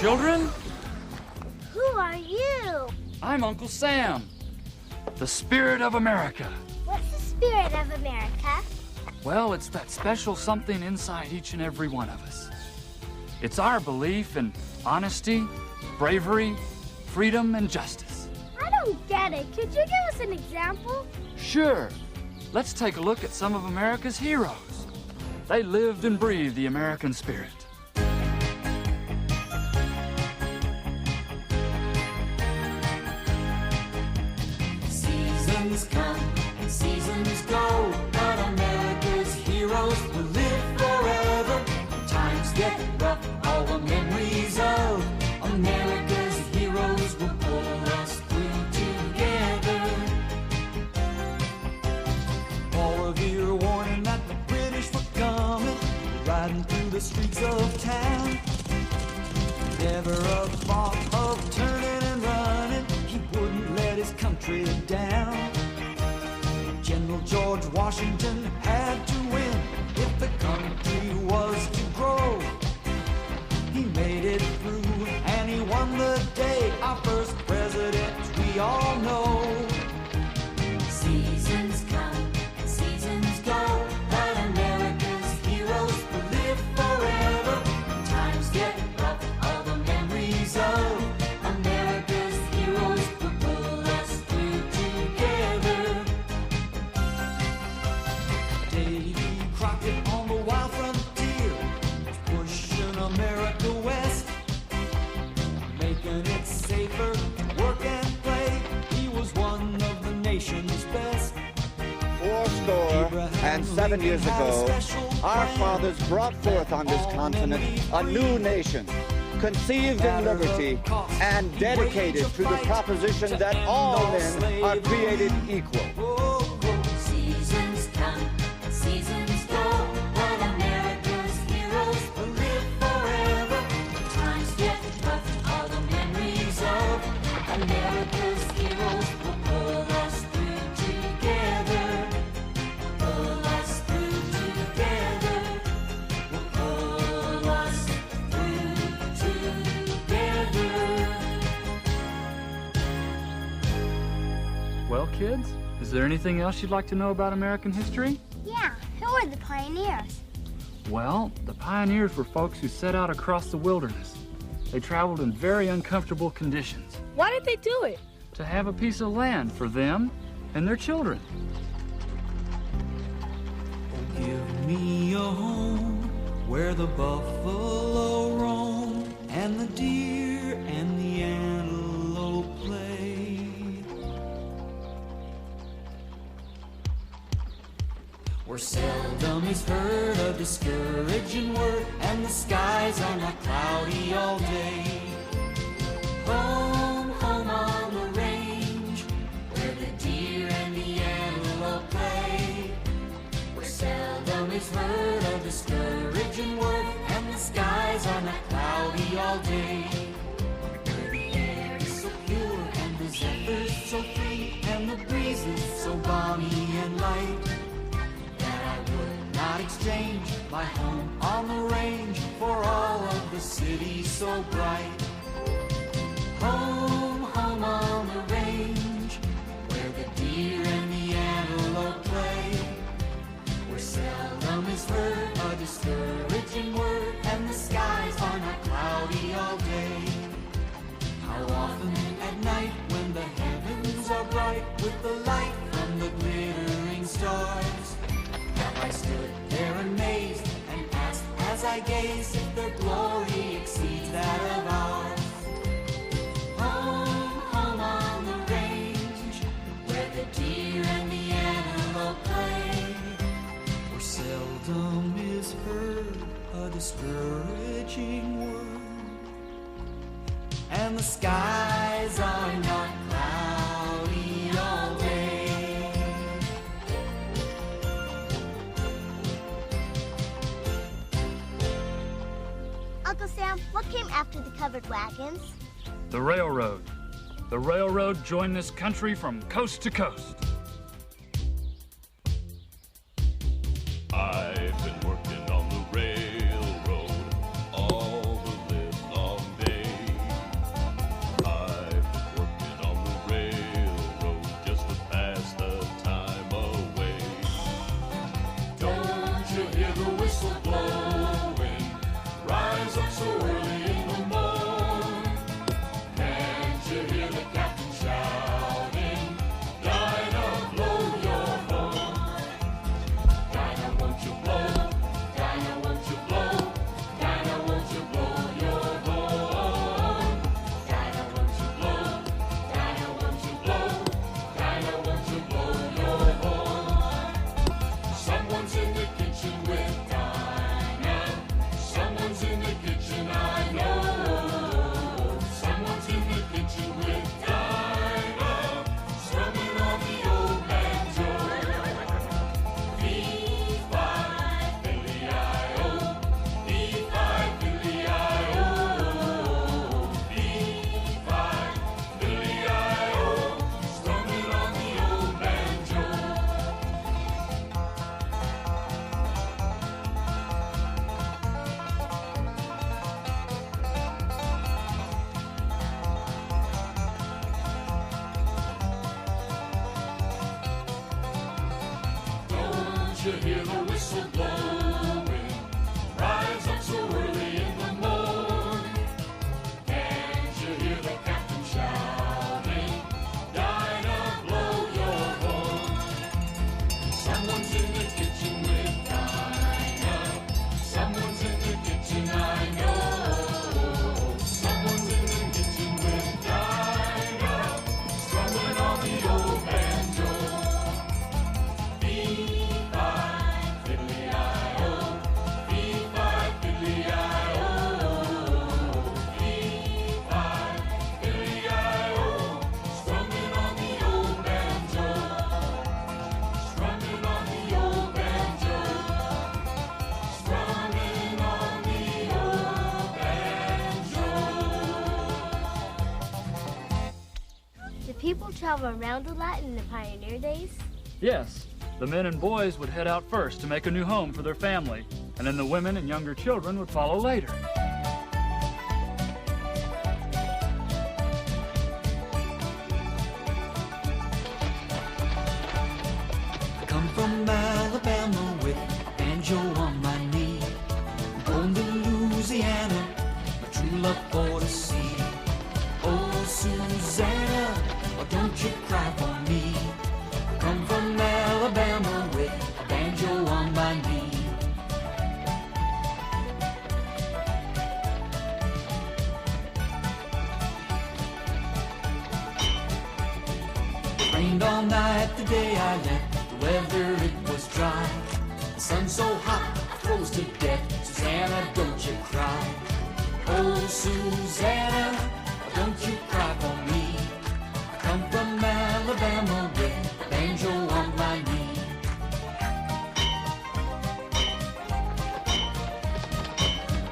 children. Who are you? I'm Uncle Sam, the spirit of America. What's the spirit of America? Well, it's that special something inside each and every one of us. It's our belief in honesty, bravery, freedom, and justice. I don't get it. Could you give us an example? Sure. Let's take a look at some of America's heroes. They lived and breathed the American spirit. Seasons come and seasons go, but America's heroes will live forever. When times get rough, all the memories of America's heroes will pull us through together. All of you are warning that the British were coming, riding through the streets of town. Never a thought of turning and running, he wouldn't let his country down. General George Washington had to win if the country was to grow. He made it through and he won the day, our first president we all know. Seasons come and seasons go, but America's heroes will live forever. When times get rough, all the memories of America's heroes will pull us through together. Davy Crockett on the wild frontier was pushing America west, making it safer to work and play. He was one of the nation's best. 407 years ago, our fathers brought forth on this continent a new nation, conceived in liberty and dedicated to the proposition that all men are created equal. Seasons come, seasons go, but America's heroes will live forever. When times get rough, all the memories of America's heroes will pull us through together. Pull us through together. Will pull us through together. Well, kids, is there anything else you'd like to know about American history? Yeah, who are the pioneers? Well, the pioneers were folks who set out across the wilderness. They traveled in very uncomfortable conditions Why did they do it? to have a piece of land for them and their children. Give me a home where the buffalo roam and the deer and the antelope play, where seldom is heard a discouraging word and the skies are not cloudy all day. Home, home on the range, where the deer and the antelope play, where seldom is heard a discouraging word and the skies are not cloudy all day. Where the air is so pure and the zephyrs so free and the breezes so balmy and light, that I would not exchange my home on the range for all of the city so bright. Home, home on the range, where the deer and the antelope play, where seldom is heard a discouraging word and the skies are not cloudy all day. How often at night when the heavens are bright with the light from the glittering stars, have I stood there amazed and asked as I gaze if their glory exceeds that of ours. Home, home on the range, where the deer and the antelope play, where seldom is heard a discouraging word, and the skies are not cloudy all day. Uncle Sam, what came after the covered wagons? The railroad. The railroad joined this country from coast to coast. I've been working on the railroad all the live long day. you hear the whistle blowing? Rise up so early in the morning. Can't you hear the captain shouting? Dinah, blow your horn. Someone's in the kitchen with Dinah. Someone's in the kitchen, I know. Someone's in the kitchen with Dinah, strumming on the old banjo. People travel around a lot in the pioneer days? Yes, the men and boys would head out first to make a new home for their family, and then the women and younger children would follow later. I come from Alabama with a banjo on my knee. Going to Louisiana, my true love for to see. Oh, Susanna, oh, don't you cry for me. I come from Alabama with a banjo on my knee. It rained all night the day I left. The weather, it was dry. The sun so hot, I froze to death. Susanna, don't you cry. Oh, Susanna, don't you cry for me. I come from Alabama with a banjo on my knee.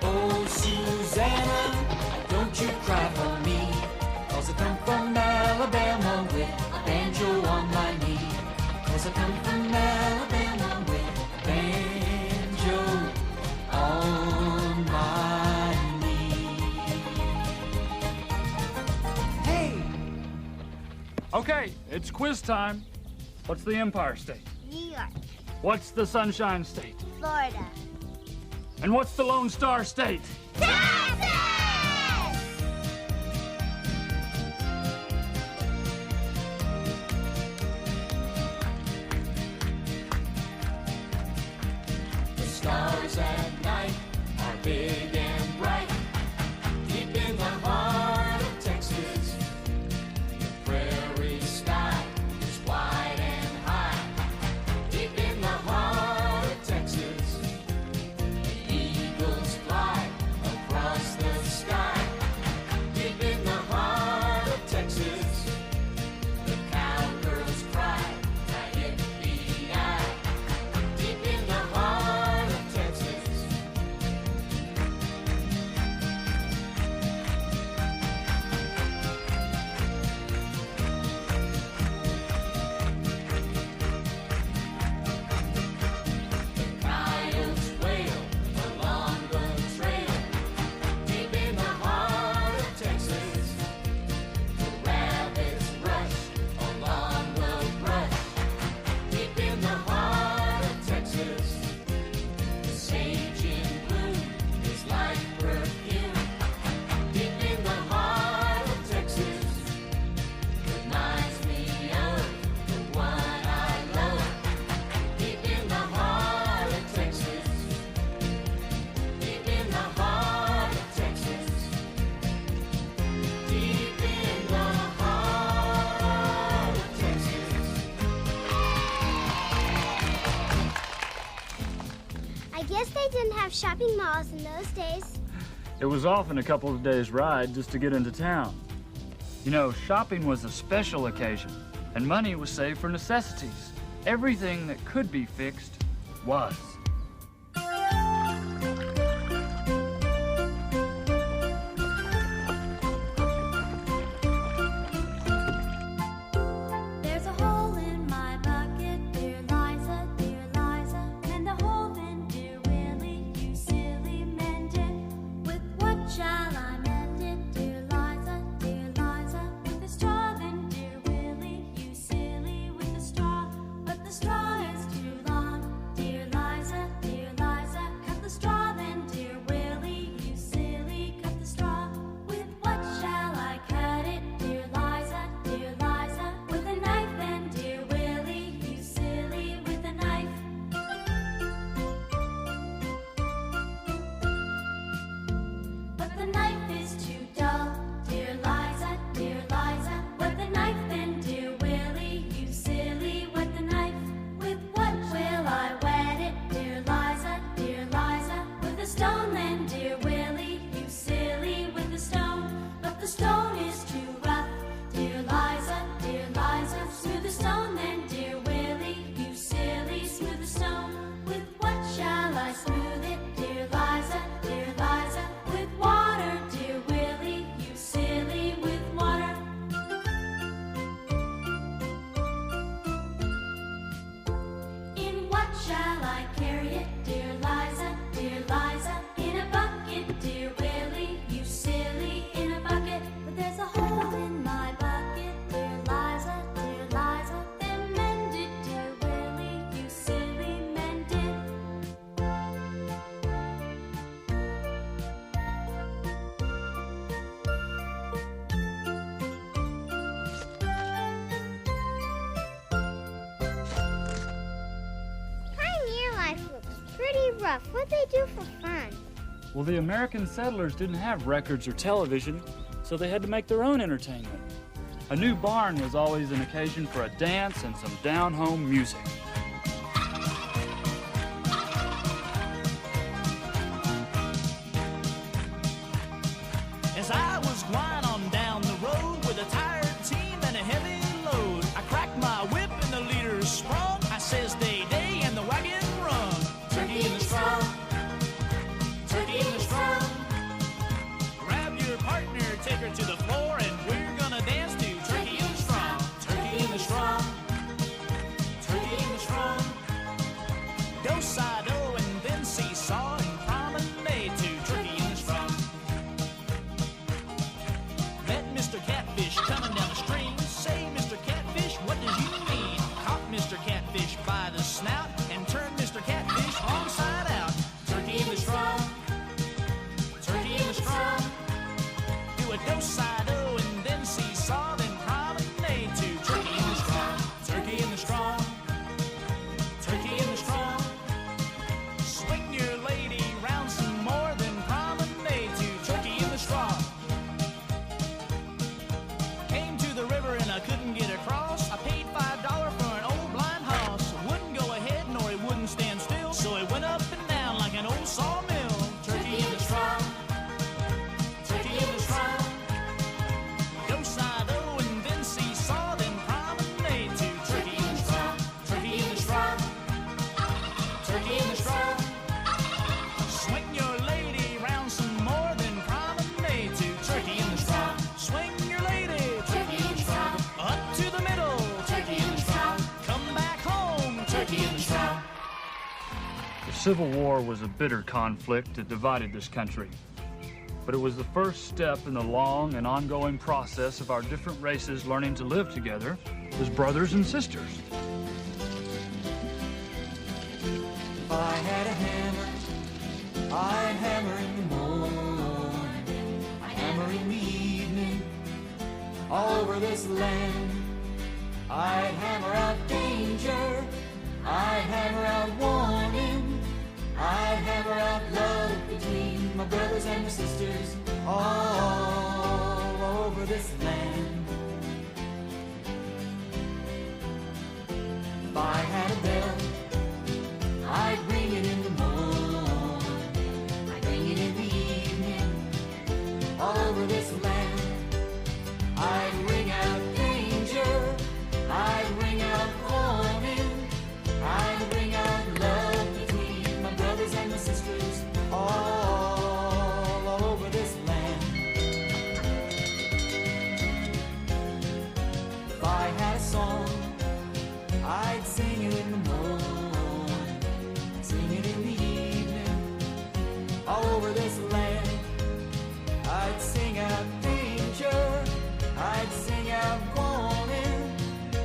Oh, Susanna, don't you cry for me. 'Cause I come from Alabama with a banjo on my knee. 'Cause I come from Alabama with a banjo on my knee. Okay, it's quiz time. What's the Empire State? New York, What's the Sunshine State? Florida. And what's the Lone Star State? Texas! The stars at night are big and bright. Deep in the heart of Texas, the prairie sky is wide and high. Deep in the heart of Texas, the eagles fly across the sky. Deep in the heart of Texas, the cowgirls cry, yippee-yi. Deep in the heart of Texas. Coyotes wail along the trail. Deep in the heart of Texas. The rabbits rush along the brush. Deep in the heart of Texas. The sage in bloom is like perfume. Deep in the heart of Texas. Reminds me of the one I love. Deep in the heart of Texas. Deep in the heart of Texas. Deep in the heart of Texas. I guess they didn't have shopping malls in those days. It was often a couple of days' ride just to get into town. You know, shopping was a special occasion, and money was saved for necessities. Everything that could be fixed was. There's a hole in my bucket, dear Liza, and the hole in dear Willie, you silly mended. With what shall I mend it, dear Liza, with the straw then, dear Willie, you silly with the straw, but the straw is too long, dear rough. What'd they do for fun? Well, the American settlers didn't have records or television, so they had to make their own entertainment. A new barn was always an occasion for a dance and some down-home music. As I was going on down the road with a tired team and a heavy load, I cracked my whip and the leader sprung. I says, day, day, and the wagon run. Turkey in the straw, turkey in the straw. Grab your partner, take her to the floor, and we're gonna dance to turkey in the straw. Turkey in the straw, turkey in the straw. Go side-o and then seesaw and promenade to turkey in the straw. Met Mr. Catfish coming down the stream. Say, Mr. Catfish, what does you mean? Caught Mr. Catfish by the snout and turned Mr. Catfish on side out. Turkey in the straw, turkey in the straw. Do a do-side-o and then seesaw, then promenade to turkey in the straw. Turkey in the straw, turkey in the straw. Swing your lady round some more, then promenade to turkey in the straw. Came to the river and I couldn't get across. I paid $5 for an old blind horse. Wouldn't go ahead nor it wouldn't stand still, so it went up and down like an old sawmill. Turkey in the straw, turkey in the straw. Go side-o and then seesaw, then promenade to turkey in the straw. Turkey in the straw, turkey in the straw. Swing your lady round some more, then promenade to turkey in the straw. Swing your lady, turkey in the straw. Up to the middle, turkey in the straw. Come back home, turkey in the straw. The Civil War was a bitter conflict that divided this country. But it was the first step in the long and ongoing process of our different races learning to live together as brothers and sisters. If I had a hammer, I'd hammer in the morning, I'd hammer in the evening, all over this land. I'd hammer out danger, I'd hammer out warning, I'd hammer out love between my brothers and my sisters, all over this land. If I had a bell, I'd ring it in the morning, I'd ring it in the evening, all over this land. I'd ring out danger, I'd ring out warning, I'd ring out love between my brothers and my sisters, all over this land. If I had a song, I'd sing it in the morning, sing it in the evening, all over this land. I'd sing out danger, I'd sing out warning,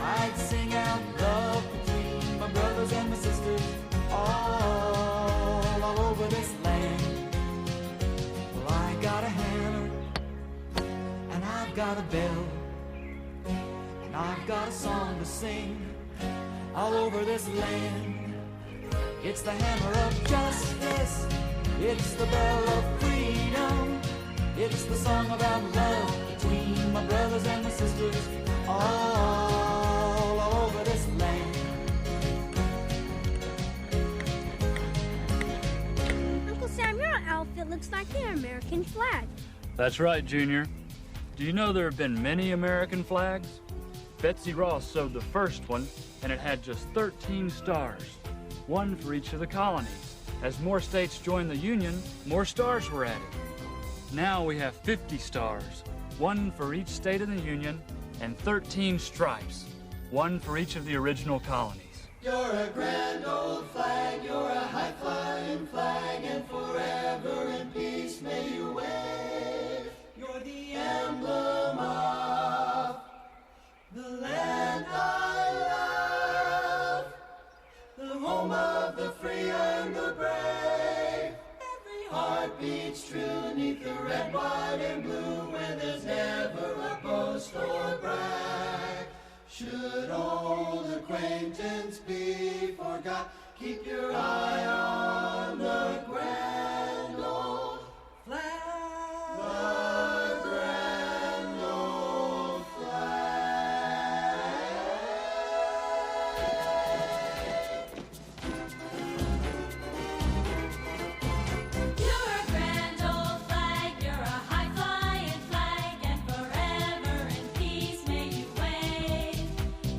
I'd sing out love between my brothers and my sisters, all over this land. Well, I got a hammer, and I've got a bell, and I've got a song to sing, all over this land. It's the hammer of justice, it's the bell of freedom, it's the song about love between my brothers and my sisters, all over this land. Uncle Sam, your outfit looks like the American flag. That's right, Junior. Do you know there have been many American flags? Betsy Ross sewed the first one, and it had just 13 stars, one for each of the colonies. As more states joined the Union, more stars were added. Now we have 50 stars, one for each state in the Union, and 13 stripes, one for each of the original colonies. You're a grand old flag, you're a high-flying flag, and forever in peace may you wave. You're the emblem of the land I love, the home of the free and the brave. Every heart beats true neath the red, white, and blue, where there's never a boast or brag. Should old acquaintance be forgot, Keep your eye on the grand old flag. The grand old flag. You're a grand old flag, you're a high-flying flag, and forever in peace may you wave.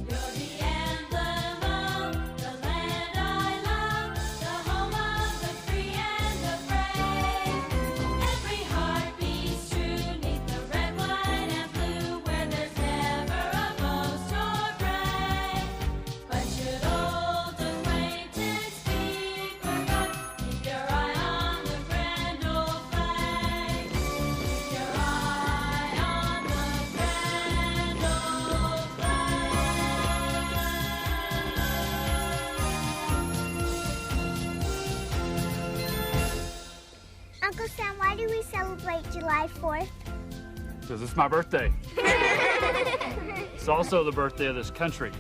You're the emblem of the land I love, the home of the free and the brave. Every heart beats true 'neath the red, white, and blue, where there's never a boast or brag. But should old acquaintance be forgot, keep your eye on the grand old flag. Keep your eye on the grand old flag. Uncle Sam, why do we celebrate July 4th? Because it's my birthday. It's also the birthday of this country.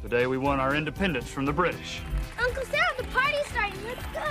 The day we won our independence from the British. Uncle Sam, the party's starting. Let's go.